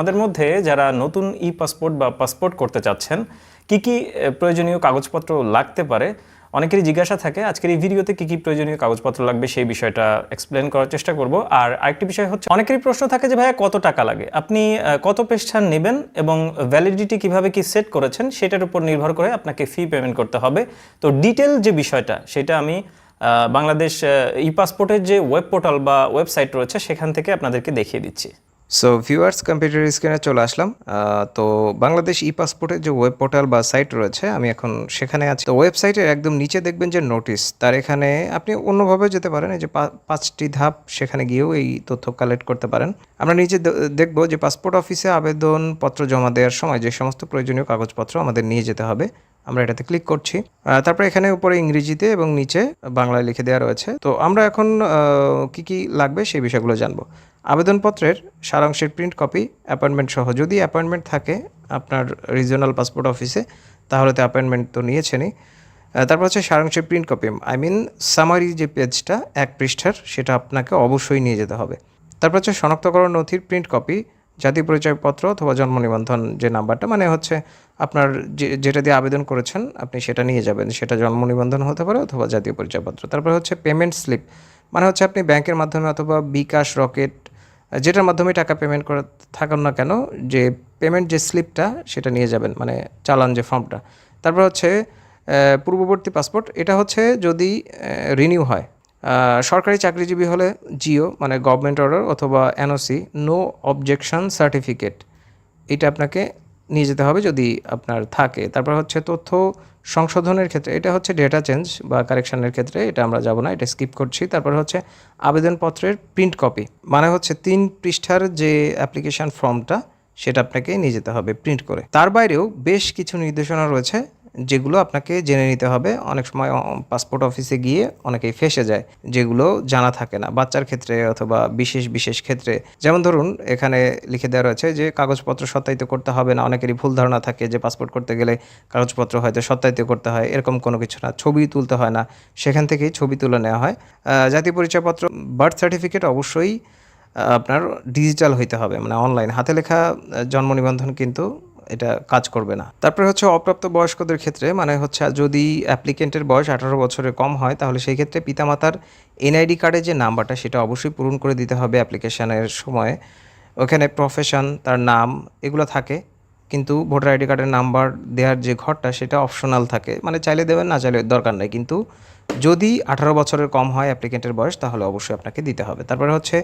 আমাদের মধ্যে যারা নতুন ই পাসপোর্ট বা পাসপোর্ট করতে চাচ্ছেন কি কি প্রয়োজনীয় কাগজপত্র লাগতে পারে অনেকেরই জিজ্ঞাসা থাকে। আজকের এই ভিডিওতে কি কি প্রয়োজনীয় কাগজপত্র লাগবে সেই বিষয়টা এক্সপ্লেন করার চেষ্টা করব। আর আরেকটি বিষয় হচ্ছে অনেকেরই প্রশ্ন থাকে যে ভাইয়া কত টাকা লাগে, আপনি কত পৃষ্ঠা নেবেন এবং ভ্যালিডিটি কিভাবে কি সেট করেছেন সেটার উপর নির্ভর করে আপনাকে ফি পেমেন্ট করতে হবে। তো ডিটেল যে বিষয়টা সেটা আমি বাংলাদেশ ই পাসপোর্টের যে ওয়েব পোর্টাল বা ওয়েবসাইট রয়েছে সেখান থেকে আপনাদেরকে দেখিয়ে দিচ্ছি। সো ভিউয়ার্স, কম্পিউটার স্ক্রিনে চলে আসলাম। তো বাংলাদেশ ই পাসপোর্টের যে ওয়েব পোর্টাল বা সাইট রয়েছে আমি এখন সেখানে আছি। তো ওয়েবসাইটের একদম নিচে দেখবেন যে নোটিশ, তার এখানে আপনি অন্যভাবে যেতে পারেন। এই যে 5টি ধাপ, সেখানে গিয়েও এই তথ্য কালেক্ট করতে পারেন। আমরা নিচে দেখব যে পাসপোর্ট অফিসে আবেদনপত্র জমা দেওয়ার সময় যে সমস্ত প্রয়োজনীয় কাগজপত্র আমাদের নিয়ে যেতে হবে, আমরা এটাতে ক্লিক করছি। তারপর এখানে উপরে ইংরেজিতে এবং নিচে বাংলায় লিখে দেওয়া রয়েছে। তো আমরা এখন কি কি লাগবে সেই বিষয়গুলো জানবো। আবেদনপত্রের সারাংশের প্রিন্ট কপি, অ্যাপয়েন্টমেন্ট সহ। যদি অ্যাপয়েন্টমেন্ট থাকে আপনার রিজিওনাল পাসপোর্ট অফিসে তাহলে তো অ্যাপয়েন্টমেন্ট তো নিয়েছেনই। তারপর হচ্ছে সারাংশের প্রিন্ট কপি, সামারি যে পেজটা 1 পৃষ্ঠার, সেটা আপনাকে অবশ্যই নিয়ে যেতে হবে। তারপর হচ্ছে শনাক্তকরণ নথির প্রিন্ট কপি, জাতীয় পরিচয়পত্র অথবা জন্ম নিবন্ধন যে নাম্বারটা, মানে হচ্ছে আপনার যেটা দিয়ে আবেদন করেছেন আপনি সেটা নিয়ে যাবেন, সেটা জন্ম নিবন্ধন হতে পারে অথবা জাতীয় পরিচয়পত্র। তারপর হচ্ছে পেমেন্ট স্লিপ, মানে হচ্ছে আপনি ব্যাংকের মাধ্যমে অথবা বিকাশ, রকেট, যেটার মাধ্যমে টাকা পেমেন্ট করে থাকুন না কেন, যে পেমেন্ট যে স্লিপটা সেটা নিয়ে যাবেন, মানে চালান যে ফর্মটা। তারপর হচ্ছে পূর্ববর্তী পাসপোর্ট, এটা হচ্ছে যদি রিনিউ হয়। সরকারি চাকরিজীবী হলে জিও, মানে গভর্নমেন্ট অর্ডার অথবা এনওসি, নো অবজেকশন সার্টিফিকেট, এটা আপনাকে নিয়ে যেতে হবে যদি আপনার থাকে। তারপর হচ্ছে তথ্য সংশোধনের ক্ষেত্রে, এটা হচ্ছে ডেটা চেঞ্জ বা কারেকশনের ক্ষেত্রে, এটা আমরা যাব না, এটা স্কিপ করছি। তারপর হচ্ছে আবেদনপত্রের প্রিন্ট কপি, মানে হচ্ছে 3 পৃষ্ঠার যে অ্যাপ্লিকেশন ফর্মটা সেটা আপনাকে নিয়ে যেতে হবে প্রিন্ট করে। তার বাইরেও বেশ কিছু নির্দেশনা রয়েছে যেগুলো আপনাকে জেনে নিতে হবে। অনেক সময় পাসপোর্ট অফিসে গিয়ে অনেকেই ফেঁসে যায়, যেগুলো জানা থাকে না বাচ্চার ক্ষেত্রে অথবা বিশেষ ক্ষেত্রে। যেমন ধরুন এখানে লিখে দেওয়া রয়েছে যে কাগজপত্র সত্যায়িত করতে হবে না। অনেকেরই ভুল ধারণা থাকে যে পাসপোর্ট করতে গেলে কাগজপত্র হয়তো সত্যায়িত করতে হয়, এরকম কোনো কিছু না। ছবি তুলতে হয় না, সেখান থেকেই ছবি তুলে নেওয়া হয়। জাতীয় পরিচয়পত্র, বার্থ সার্টিফিকেট অবশ্যই আপনার ডিজিটাল হইতে হবে, মানে অনলাইন। হাতে লেখা জন্ম নিবন্ধন কিন্তু এটা কাজ করবে না। তারপরে হচ্ছে অপ্রাপ্ত বয়স্কদের ক্ষেত্রে, মানে হচ্ছে যদি অ্যাপ্লিকেন্টের বয়স 18 বছরের কম হয় তাহলে সেই ক্ষেত্রে পিতামাতার এনআইডি কার্ডের যে নাম্বারটা সেটা অবশ্যই পূরণ করে দিতে হবে অ্যাপ্লিকেশনের সময়। ওখানে প্রফেশন, তার নাম, এগুলো থাকে, কিন্তু ভোটার আইডি কার্ডের নাম্বার দেওয়ার যে ঘরটা সেটা অপশনাল থাকে, মানে চাইলে দেবেন, না চাইলে দরকার নেই। কিন্তু যদি 18 বছরের কম হয় অ্যাপ্লিকেন্টের বয়স তাহলে অবশ্যই আপনাকে দিতে হবে। তারপরে হচ্ছে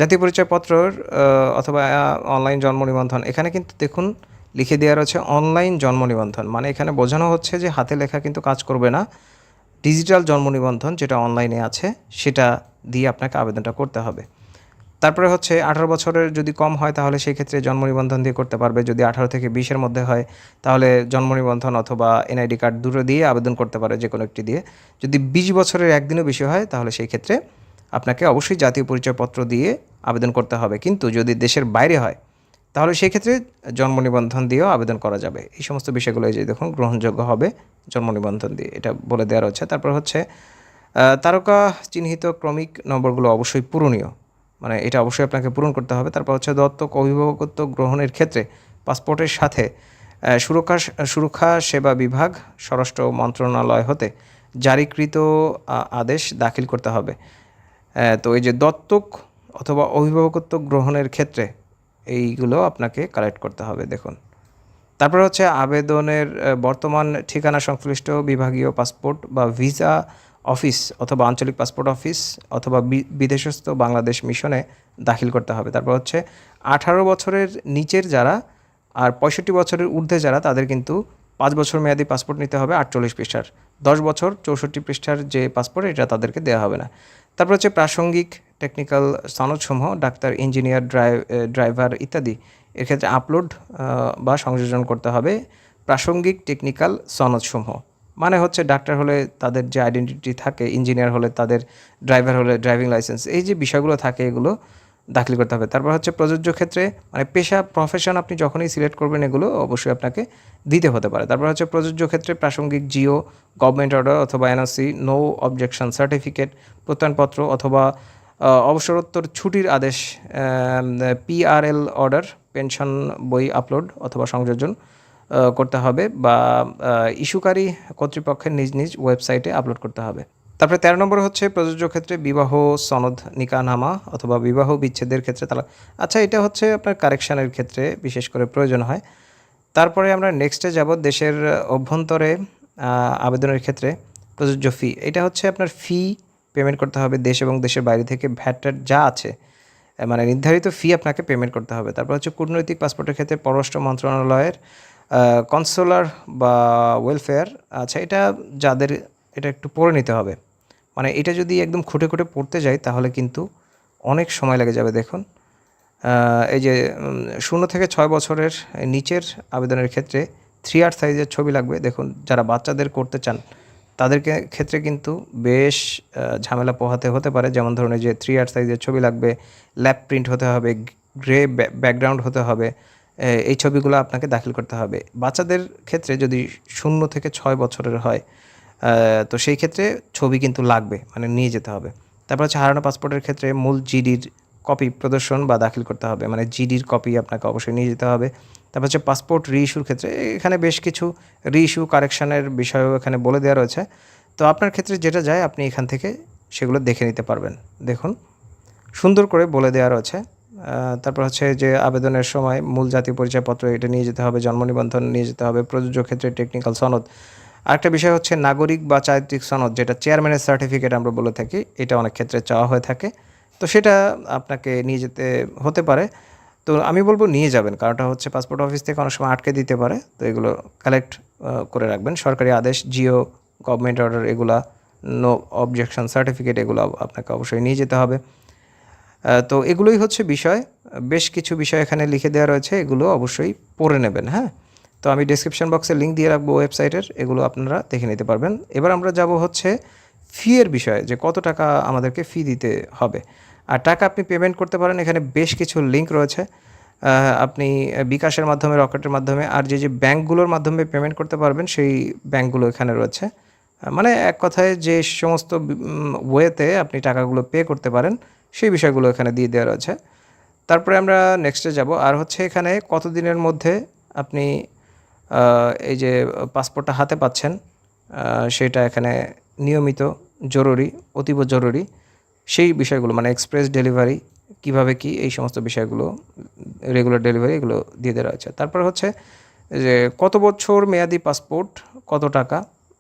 জাতীয় পরিচয়পত্রর অথবা অনলাইন জন্ম নিবন্ধন, এখানে কিন্তু দেখুন লিখে দেওয়া রয়েছে অনলাইন জন্ম নিবন্ধন, মানে এখানে বোঝানো হচ্ছে যে হাতে লেখা কিন্তু কাজ করবে না। ডিজিটাল জন্ম নিবন্ধন যেটা অনলাইনে আছে সেটা দিয়ে আপনাকে আবেদনটা করতে হবে। তারপরে হচ্ছে 18 বছরের যদি কম হয় তাহলে সেই ক্ষেত্রে জন্ম নিবন্ধন দিয়ে করতে পারবে। যদি 18 থেকে 20-এর মধ্যে হয় তাহলে জন্ম নিবন্ধন অথবা এনআইডি কার্ড দুটো দিয়ে আবেদন করতে পারে, যে কোনো একটি দিয়ে। যদি 20 বছরের একদিনও বেশি হয় তাহলে সেই ক্ষেত্রে আপনাকে অবশ্যই জাতীয় পরিচয়পত্র দিয়ে আবেদন করতে হবে। কিন্তু যদি দেশের বাইরে হয় তাহলে সেই ক্ষেত্রে জন্ম নিবন্ধন দিয়েও আবেদন করা যাবে। এই সমস্ত বিষয়গুলো এই যে দেখুন গ্রহণযোগ্য হবে জন্ম নিবন্ধন দিয়ে, এটা বলে দেওয়া রয়েছে। তারপর হচ্ছে তারকা চিহ্নিত ক্রমিক নম্বরগুলো অবশ্যই পূরণীয়, মানে এটা অবশ্যই আপনাকে পূরণ করতে হবে। তারপর হচ্ছে দত্তক অভিভাবকত্ব গ্রহণের ক্ষেত্রে পাসপোর্টের সাথে সুরক্ষা সেবা বিভাগ, স্বরাষ্ট্র মন্ত্রণালয় হতে জারিকৃত আদেশ দাখিল করতে হবে। তো এই যে দত্তক অথবা অভিভাবকত্ব গ্রহণের ক্ষেত্রে এইগুলো আপনাকে কালেক্ট করতে হবে, দেখুন। তারপর হচ্ছে আবেদনের বর্তমান ঠিকানা সংশ্লিষ্ট বিভাগীয় পাসপোর্ট বা ভিসা অফিস অথবা আঞ্চলিক পাসপোর্ট অফিস অথবা বিদেশস্থ বাংলাদেশ মিশনে দাখিল করতে হবে। তারপর হচ্ছে 18 বছরের নিচের যারা আর 65 বছরের ঊর্ধ্বে যারা, তাদের কিন্তু 5 বছর মেয়াদি পাসপোর্ট নিতে হবে 48 পৃষ্ঠার। 10 বছর 64 পৃষ্ঠার যে পাসপোর্ট এটা তাদেরকে দেওয়া হবে না। তারপর হচ্ছে প্রাসঙ্গিক টেকনিক্যাল সনদসমূহ, ডাক্তার, ইঞ্জিনিয়ার, ড্রাইভার ইত্যাদি, এক্ষেত্রে আপলোড বা সংযোজন করতে হবে প্রাসঙ্গিক টেকনিক্যাল সনদসমূহ। মানে হচ্ছে ডাক্তার হলে তাদের যে আইডেন্টিটি থাকে, ইঞ্জিনিয়ার হলে তাদের, ড্রাইভার হলে ড্রাইভিং লাইসেন্স, এই যে বিষয়গুলো থাকে এগুলো দাখিল করতে হবে। তারপর হচ্ছে প্রযোজ্য ক্ষেত্রে, মানে পেশা, প্রফেশন আপনি যখনই সিলেক্ট করবেন এগুলো অবশ্যই আপনাকে দিতে হতে পারে। তারপর হচ্ছে প্রযোজ্য ক্ষেত্রে প্রাসঙ্গিক জিও, গভর্নমেন্ট অর্ডার অথবা এনওসি, নো অবজেকশন সার্টিফিকেট, প্রত্যয়নপত্র অথবা অবসরোত্তর ছুটির আদেশ, পিআরএল অর্ডার, পেনশন বই আপলোড অথবা সংযোজন করতে হবে, বা ইস্যুকারী কর্তৃপক্ষের নিজ নিজ ওয়েবসাইটে আপলোড করতে হবে। তারপরে 13 নম্বর হচ্ছে প্রযোজ্য ক্ষেত্রে বিবাহ সনদ, নিকাহনামা অথবা বিবাহ বিচ্ছেদের ক্ষেত্রে তালাক। আচ্ছা, এটা হচ্ছে আপনার কারেকশনের ক্ষেত্রে বিশেষ করে প্রয়োজন হয়। তারপরে আমরা নেক্সটে যাব, দেশের অভ্যন্তরে আবেদনের ক্ষেত্রে প্রযোজ্য ফি। এটা হচ্ছে আপনার ফি পেমেন্ট করতে হবে দেশ এবং দেশের বাইরে থেকে ভ্যাট যা আছে, মানে নির্ধারিত ফি আপনাকে পেমেন্ট করতে হবে। তারপর হচ্ছে কূটনৈতিক পাসপোর্টের ক্ষেত্রে পররাষ্ট্র মন্ত্রণালয়ের কনসুলার বা ওয়েলফেয়ার। আচ্ছা, এটা যাদের, এটা একটু পড়ে নিতে হবে, মানে এটা যদি একদম খুঁটে খুঁটে পড়তে যাই তাহলে কিন্তু অনেক সময় লেগে যাবে। দেখুন, এই যে 0 থেকে 6 বছরের নিচের আবেদনের ক্ষেত্রে 3/8 সাইজের ছবি লাগবে। দেখুন, যারা বাচ্চাদের করতে চান তাদেরকে ক্ষেত্রে কিন্তু বেশ ঝামেলা পোহাতে হতে পারে। যেমন ধরুন, এই যে 3/8 সাইজের ছবি লাগবে, ল্যাপ প্রিন্ট হতে হবে, গ্রে ব্যাকগ্রাউন্ড হতে হবে, এই ছবিগুলো আপনাকে দাখিল করতে হবে। বাচ্চাদের ক্ষেত্রে যদি 0 থেকে 6 বছরের হয়, তো সেই ক্ষেত্রে ছবি কিন্তু লাগবে, মানে নিয়ে যেতে হবে। তারপর হচ্ছে হারানো পাসপোর্টের ক্ষেত্রে মূল জিডির কপি প্রদর্শন বা দাখিল করতে হবে, মানে জিডির কপি আপনাকে অবশ্যই নিয়ে যেতে হবে। তারপর হচ্ছে পাসপোর্ট রিইস্যুর ক্ষেত্রে এখানে বেশ কিছু রিইস্যু কারেকশনের বিষয়ও এখানে বলে দেওয়া রয়েছে। তো আপনার ক্ষেত্রে যেটা যায় আপনি এখান থেকে সেগুলো দেখে নিতে পারবেন। দেখুন, সুন্দর করে বলে দেওয়া রয়েছে। তারপর হচ্ছে যে আবেদনের সময় মূল জাতীয় পরিচয়পত্র এটা নিয়ে যেতে হবে, জন্ম নিবন্ধন নিয়ে যেতে হবে, প্রযোজ্য ক্ষেত্রে টেকনিক্যাল সনদ। আরেকটা বিষয় হচ্ছে নাগরিক বা চারিত্রিক সনদ, যেটা চেয়ারম্যানের সার্টিফিকেট আমরা বলে থাকি, এটা অনেক ক্ষেত্রে চাওয়া হয়ে থাকে। তো সেটা আপনাকে নিয়ে যেতে হতে পারে। তো আমি বলবো নিয়ে যাবেন, কারণটা হচ্ছে পাসপোর্ট অফিস থেকে অনেক সময় আটকে দিতে পারে। তো এগুলো কালেক্ট করে রাখবেন। সরকারি আদেশ, জিও, গভর্নমেন্ট অর্ডার, এগুলা, নো অবজেকশন সার্টিফিকেট, এগুলো আপনাকে অবশ্যই নিয়ে যেতে হবে। তো এগুলোই হচ্ছে বিষয়। বেশ কিছু বিষয় এখানে লিখে দেওয়া রয়েছে, এগুলো অবশ্যই পড়ে নেবেন। হ্যাঁ, তো আমি ডেসক্রিপশন বক্সে লিঙ্ক দিয়ে রাখবো ওয়েবসাইটের, এগুলো আপনারা দেখে নিতে পারবেন। এবার আমরা যাব হচ্ছে ফি এর বিষয়ে, যে কত টাকা আমাদেরকে ফি দিতে হবে। আর টাকা আপনি পেমেন্ট করতে পারেন, এখানে বেশ কিছু লিঙ্ক রয়েছে। আপনি বিকাশের মাধ্যমে, রকেটের মাধ্যমে, আর যে ব্যাঙ্কগুলোর মাধ্যমে পেমেন্ট করতে পারবেন সেই ব্যাঙ্কগুলো এখানে রয়েছে। মানে এক কথায় যে সমস্ত ওয়েতে আপনি টাকাগুলো পে করতে পারেন সেই বিষয়গুলো এখানে দিয়ে দেওয়া রয়েছে। তারপরে আমরা নেক্সটে যাব, আর হচ্ছে এখানে কত দিনের মধ্যে আপনি এই যে পাসপোর্টটা হাতে পাচ্ছেন, সেটা এখানে নিয়মিত, জরুরি, অতীব জরুরি, সেই বিষয়গুলো, মানে এক্সপ্রেস ডেলিভারি কিভাবে কি, এই সমস্ত বিষয়গুলো, রেগুলার ডেলিভারি, এগুলো দিয়ে দেওয়া রয়েছে। তারপর হচ্ছে যে কত বছর মেয়াদি পাসপোর্ট, কত টাকা,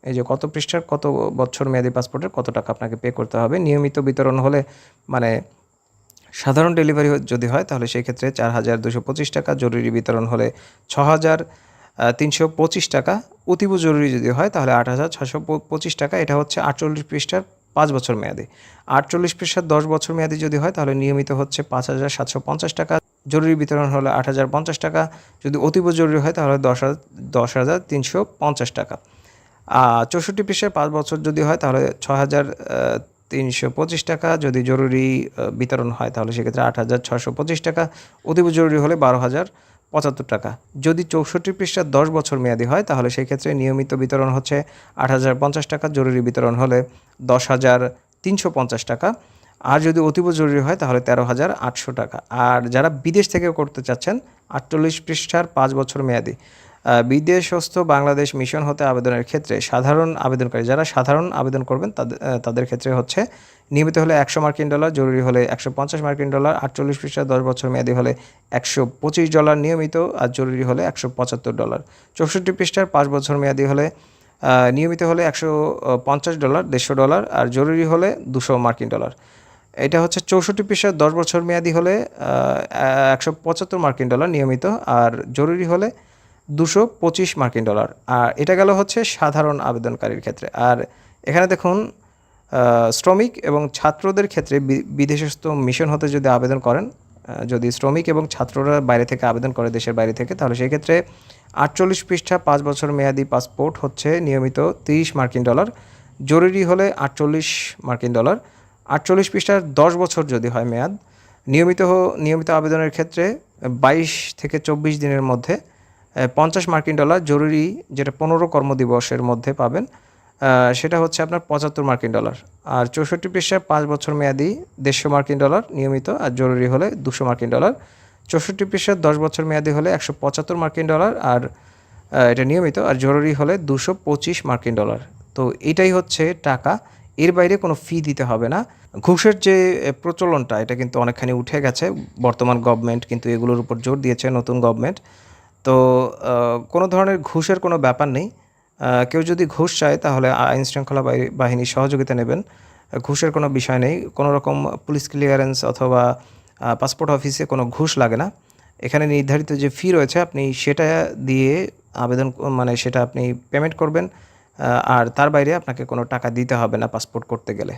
এই যে কত পৃষ্ঠার কত বছর মেয়াদি পাসপোর্টের কত টাকা আপনাকে পে করতে হবে। নিয়মিত বিতরণ হলে, মানে সাধারণ ডেলিভারি যদি হয় তাহলে সেই ক্ষেত্রে 4,225 টাকা, জরুরি বিতরণ হলে 6,325 টাকা, অতীব জরুরি যদি হয় তাহলে 8,625 টাকা। এটা হচ্ছে 48 পৃষ্ঠার 5 বছর মেয়াদি। 48 পৃষ্ঠার 10 বছর মেয়াদি যদি হয় তাহলে নিয়মিত হচ্ছে 5,750 টাকা, জরুরি বিতরণ হলে 8,050 টাকা, যদি অতীব জরুরি হয় তাহলে 10,350 টাকা। 64 পৃষ্ঠার 5 বছর যদি হয় তাহলে 6,325 টাকা, যদি জরুরি বিতরণ হয় তাহলে সেক্ষেত্রে 8,625 টাকা, অতীব জরুরি হলে 12,075 টাকা। যদি 64 পৃষ্ঠার 10 বছর মেয়াদি হয় তাহলে সেই ক্ষেত্রে নিয়মিত বিতরণ হচ্ছে 8,050 টাকা, জরুরি বিতরণ হলে 10,350 টাকা, আর যদি অতীব জরুরি হয় তাহলে 13,800 টাকা। আর যারা বিদেশ থেকে করতে চাচ্ছেন, 48 পৃষ্ঠার 5 বছর মেয়াদি, বিদেশস্থ বাংলাদেশ মিশন হতে আবেদনের ক্ষেত্রে সাধারণ আবেদনকারী, যারা সাধারণ আবেদন করবেন তাদের ক্ষেত্রে হচ্ছে নিয়মিত হলে $100, জরুরি হলে $150, 48 পৃষ্ঠা 10 বছর মেয়াদি হলে $125 নিয়মিত, আর জরুরি হলে $175। 64 পৃষ্ঠার 5 বছর মেয়াদি হলে নিয়মিত হলে $150, $150, আর জরুরি হলে $200। এটা হচ্ছে 64 পৃষ্ঠার 10 বছর মেয়াদি হলে $175 নিয়মিত, আর জরুরি হলে $225। আর এটা গেল হচ্ছে সাধারণ আবেদনকারীর ক্ষেত্রে। আর এখানে দেখুন, শ্রমিক এবং ছাত্রদের ক্ষেত্রে বিদেশস্থ মিশন হতে যদি আবেদন করেন, যদি শ্রমিক এবং ছাত্ররা বাইরে থেকে আবেদন করে, দেশের বাইরে থেকে, তাহলে সেই ক্ষেত্রে 48 পৃষ্ঠা 5 বছর মেয়াদি পাসপোর্ট হচ্ছে নিয়মিত $30, জরুরি হলে $48। 48 পৃষ্ঠার 10 বছর যদি হয় মেয়াদ, নিয়মিত আবেদনের ক্ষেত্রে 22 থেকে 24 দিনের মধ্যে $50, জরুরি যেটা 15 কর্মদিবসের মধ্যে পাবেন, সেটা হচ্ছে আপনার $75। আর 64 পৃষ্ঠার 5 বছর মেয়াদি $150 নিয়মিত, আর জরুরি হলে $200। 64 পৃষ্ঠার 10 বছর মেয়াদি হলে $175 আর এটা নিয়মিত, আর জরুরি হলে $225 তো এটাই হচ্ছে টাকা। এর বাইরে কোনো ফি দিতে হবে না। ঘুষের যে প্রচলনটা, এটা কিন্তু অনেকখানি উঠে গেছে। বর্তমান গভর্নমেন্ট কিন্তু এগুলোর উপর জোর দিয়েছে, নতুন গভর্নমেন্ট। তো কোনো ধরনের ঘুষের কোনো ব্যাপার নেই। কেউ যদি ঘুষ চায় তাহলে আইনশৃঙ্খলা বাহিনীর সহযোগিতা নেবেন। ঘুষের কোনো বিষয় নেই। কোনো রকম পুলিশ ক্লিয়ারেন্স অথবা পাসপোর্ট অফিসে কোনো ঘুষ লাগে না। এখানে নির্ধারিত যে ফি রয়েছে আপনি সেটা দিয়ে মানে সেটা আপনি পেমেন্ট করবেন। আর তার বাইরে আপনাকে কোনো টাকা দিতে হবে না পাসপোর্ট করতে গেলে।